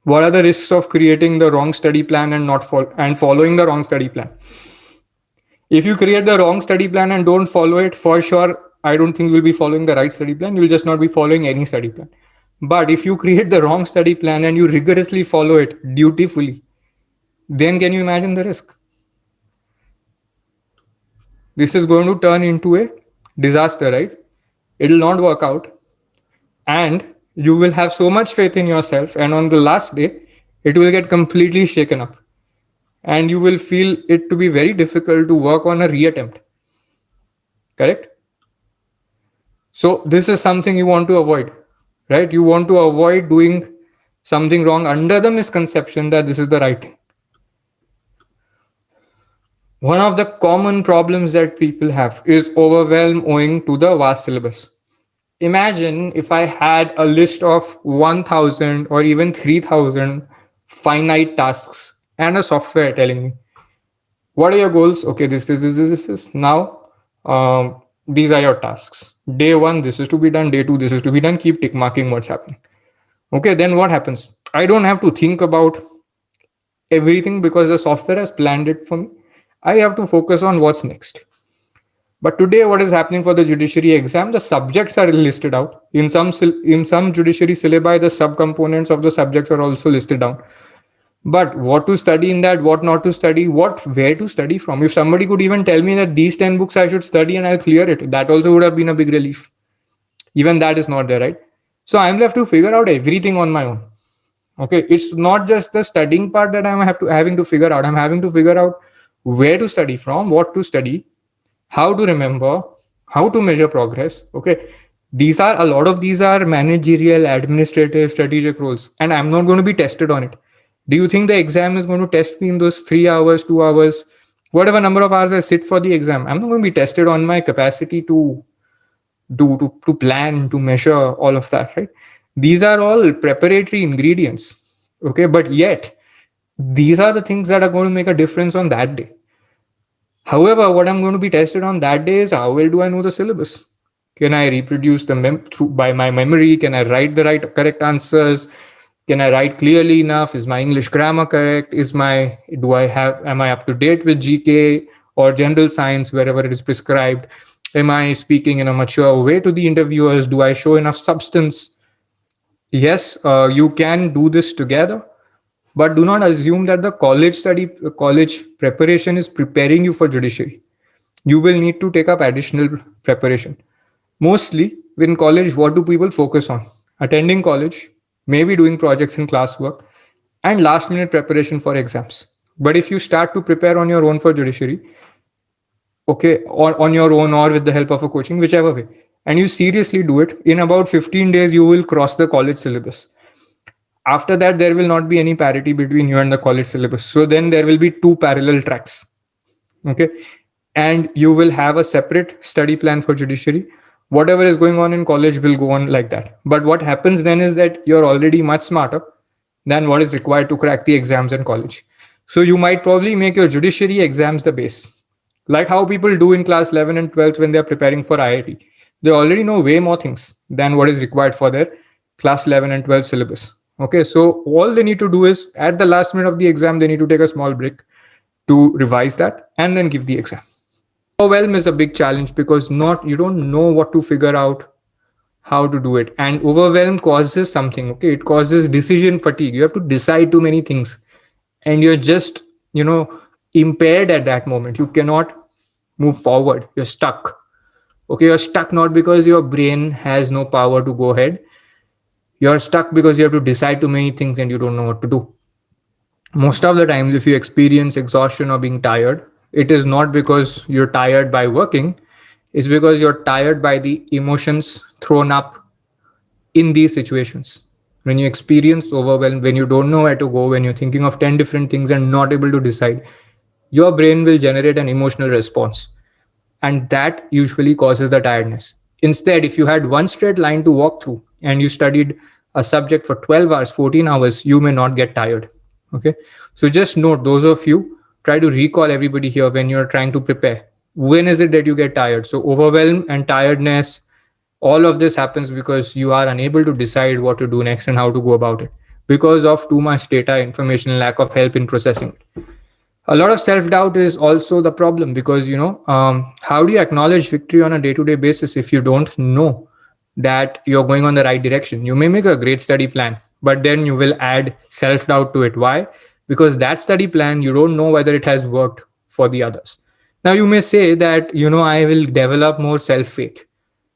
What are the risks of creating the wrong study plan and not and following the wrong study plan? If you create the wrong study plan and don't follow it, for sure, I don't think you'll be following the right study plan. You'll just not be following any study plan. But if you create the wrong study plan and you rigorously follow it dutifully, then can you imagine the risk? This is going to turn into a disaster, right? It'll not work out. And you will have so much faith in yourself. And on the last day, it will get completely shaken up. And you will feel it to be very difficult to work on a reattempt. Correct? So this is something you want to avoid, right? You want to avoid doing something wrong under the misconception that this is the right thing. One of the common problems that people have is overwhelm owing to the vast syllabus. Imagine if I had a list of 1000 or even 3000 finite tasks and a software telling me, what are your goals? Okay, this. Now, these are your tasks. Day one, this is to be done. Day two, this is to be done. Keep tick marking what's happening. Okay, then what happens? I don't have to think about everything because the software has planned it for me. I have to focus on what's next. But today, what is happening for the judiciary exam? The subjects are listed out. In some judiciary syllabi, the subcomponents of the subjects are also listed down. But what to study in that, what not to study, where to study from. If somebody could even tell me that these 10 books I should study and I'll clear it, that also would have been a big relief. Even that is not there, right? So I'm left to figure out everything on my own. Okay, it's not just the studying part that I'm having to figure out. I'm having to figure out where to study from, what to study, how to remember, how to measure progress. Okay, a lot of these are managerial, administrative, strategic roles, and I'm not going to be tested on it. Do you think the exam is going to test me in those 3 hours, 2 hours, whatever number of hours I sit for the exam? I'm not going to be tested on my capacity to plan, to measure all of that, right? These are all preparatory ingredients. Okay, but yet these are the things that are going to make a difference on that day. However, what I'm going to be tested on that day is how well do I know the syllabus? Can I reproduce by my memory? Can I write the correct answers? Can I write clearly enough? Is my English grammar correct? Am I up to date with GK or general science wherever it is prescribed? Am I speaking in a mature way to the interviewers? Do I show enough substance? Yes, you can do this together, but do not assume that the college preparation is preparing you for judiciary. You will need to take up additional preparation. Mostly in college, what do people focus on? Attending college, maybe doing projects and classwork, and last minute preparation for exams. But if you start to prepare on your own for judiciary, okay, or on your own or with the help of a coaching, whichever way, and you seriously do it, in about 15 days, you will cross the college syllabus. After that, there will not be any parity between you and the college syllabus. So then there will be two parallel tracks. Okay. And you will have a separate study plan for judiciary. Whatever is going on in college will go on like that. But what happens then is that you're already much smarter than what is required to crack the exams in college. So you might probably make your judiciary exams the base, like how people do in class 11 and 12th when they're preparing for IIT. They already know way more things than what is required for their class 11 and 12 syllabus. Okay, so all they need to do is at the last minute of the exam, they need to take a small break to revise that and then give the exam. Overwhelm is a big challenge because you don't know what to figure out, how to do it. And overwhelm causes something, okay? It causes decision fatigue. You have to decide too many things and you're just, impaired at that moment. You cannot move forward. You're stuck. Okay, you're stuck not because your brain has no power to go ahead. You're stuck because you have to decide too many things and you don't know what to do. Most of the times, if you experience exhaustion or being tired, it is not because you're tired by working, it's because you're tired by the emotions thrown up in these situations. When you experience overwhelm, when you don't know where to go, when you're thinking of 10 different things and not able to decide, your brain will generate an emotional response. And that usually causes the tiredness. Instead, if you had one straight line to walk through and you studied a subject for 12 hours, 14 hours, you may not get tired. Okay. So just note, those of you, try to recall everybody here when you're trying to prepare. When is it that you get tired? So overwhelm and tiredness, all of this happens because you are unable to decide what to do next and how to go about it. because of too much data, information, lack of help in processing. A lot of self-doubt is also the problem, because how do you acknowledge victory on a day-to-day basis if you don't know that you're going on the right direction? You may make a great study plan, but then you will add self-doubt to it. Why? Because that study plan, you don't know whether it has worked for the others. Now you may say that I will develop more self-faith.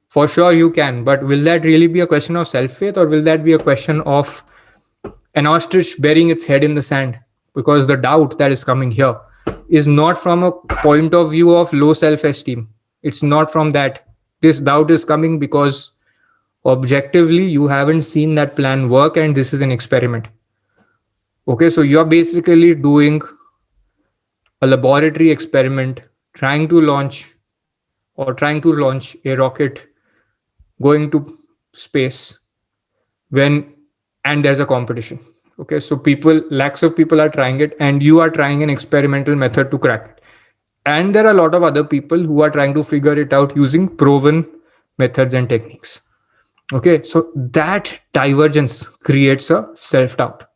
For sure you can, but will that really be a question of self-faith, or will that be a question of an ostrich burying its head in the sand? Because the doubt that is coming here is not from a point of view of low self-esteem. It's not from that. This doubt is coming because objectively you haven't seen that plan work, and this is an experiment. Okay, so you're basically doing a laboratory experiment, trying to launch a rocket going to space, when and there's a competition. Okay, so lakhs of people are trying it, and you are trying an experimental method to crack it, and there are a lot of other people who are trying to figure it out using proven methods and techniques. Okay, so that divergence creates a self-doubt.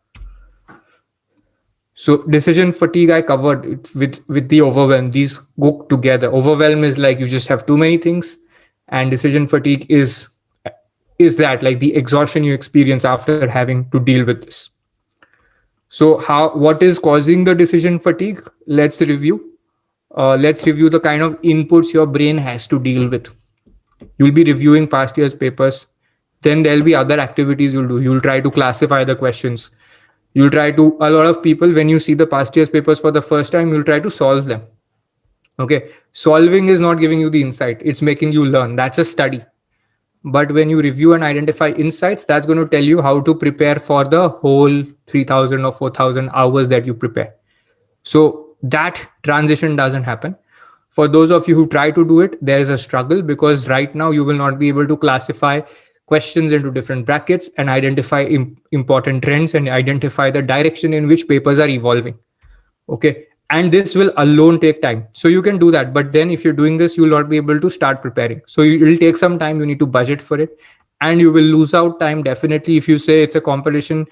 So decision fatigue, I covered it with the overwhelm. These go together. Overwhelm is like you just have too many things, and decision fatigue is that, like, the exhaustion you experience after having to deal with this. So what is causing the decision fatigue? Let's review. Let's review the kind of inputs your brain has to deal with. You'll be reviewing past year's papers. Then there'll be other activities you'll do. You'll try to classify the questions. A lot of people, when you see the past year's papers for the first time, you'll try to solve them. Okay. Solving is not giving you the insight. It's making you learn. That's a study. But when you review and identify insights, that's going to tell you how to prepare for the whole 3,000 or 4,000 hours that you prepare. So that transition doesn't happen. For those of you who try to do it, there is a struggle, because right now you will not be able to classify questions into different brackets and identify important trends and identify the direction in which papers are evolving. Okay. And this will alone take time. So you can do that. But then if you're doing this, you will not be able to start preparing. So it will take some time. You need to budget for it. And you will lose out time. Definitely, if you say it's a competition,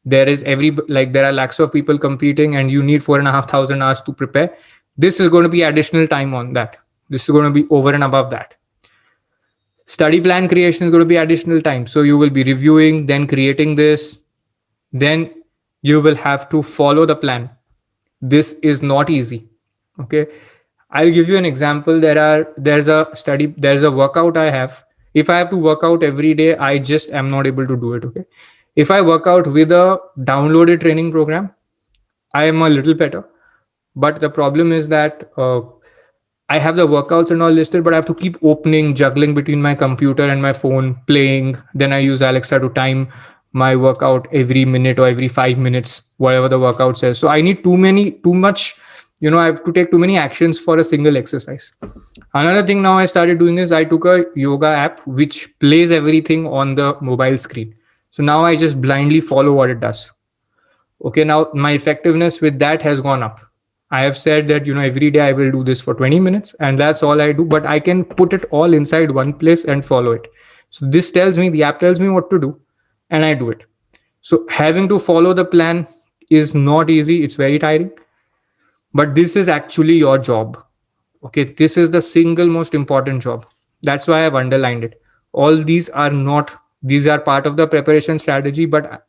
there are lakhs of people competing and you need 4,500 hours to prepare. This is going to be additional time on that. This is going to be over and above that. Study plan creation is going to be additional time. So you will be reviewing, then creating this. Then you will have to follow the plan. This is not easy. Okay. I'll give you an example. There's a workout I have. If I have to work out every day, I just am not able to do it. Okay. If I work out with a downloaded training program, I am a little better. But the problem is that I have the workouts and all listed, but I have to keep juggling between my computer and my phone, playing. Then I use Alexa to time my workout every minute or every 5 minutes, whatever the workout says. So I need too much, I have to take too many actions for a single exercise. Another thing now I started doing is I took a yoga app which plays everything on the mobile screen. So now I just blindly follow what it does. Okay, now my effectiveness with that has gone up. I have said that, every day I will do this for 20 minutes and that's all I do, but I can put it all inside one place and follow it. So the app tells me what to do and I do it. So having to follow the plan is not easy. It's very tiring, but this is actually your job. Okay. This is the single most important job. That's why I've underlined it. All these are part of the preparation strategy, but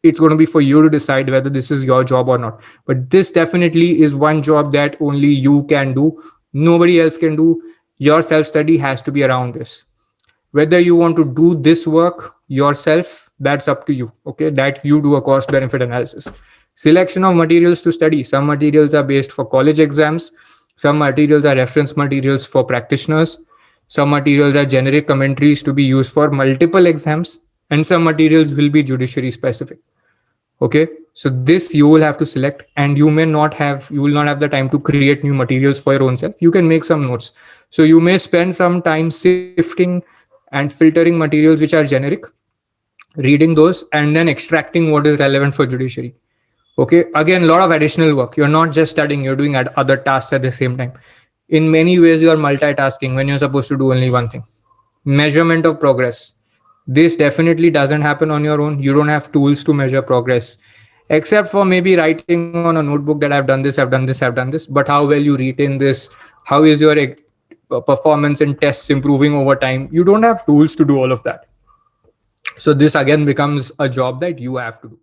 it's going to be for you to decide whether this is your job or not. But this definitely is one job that only you can do. Nobody else can do. Your self-study has to be around this. Whether you want to do this work yourself, that's up to you. Okay, that you do a cost benefit analysis. Selection of materials to study. Some materials are based for college exams. Some materials are reference materials for practitioners. Some materials are generic commentaries to be used for multiple exams. And some materials will be judiciary specific. Okay, so this you will have to select, and you will not have the time to create new materials for your own self. You can make some notes. So you may spend some time sifting and filtering materials which are generic, reading those, and then extracting what is relevant for judiciary. Okay, again, a lot of additional work. You're not just studying, you're doing other tasks at the same time. In many ways, you're multitasking when you're supposed to do only one thing. Measurement of progress. This definitely doesn't happen on your own. You don't have tools to measure progress, except for maybe writing on a notebook that I've done this, I've done this, I've done this. But how well you retain this, how is your performance in tests improving over time? You don't have tools to do all of that. So this again becomes a job that you have to do.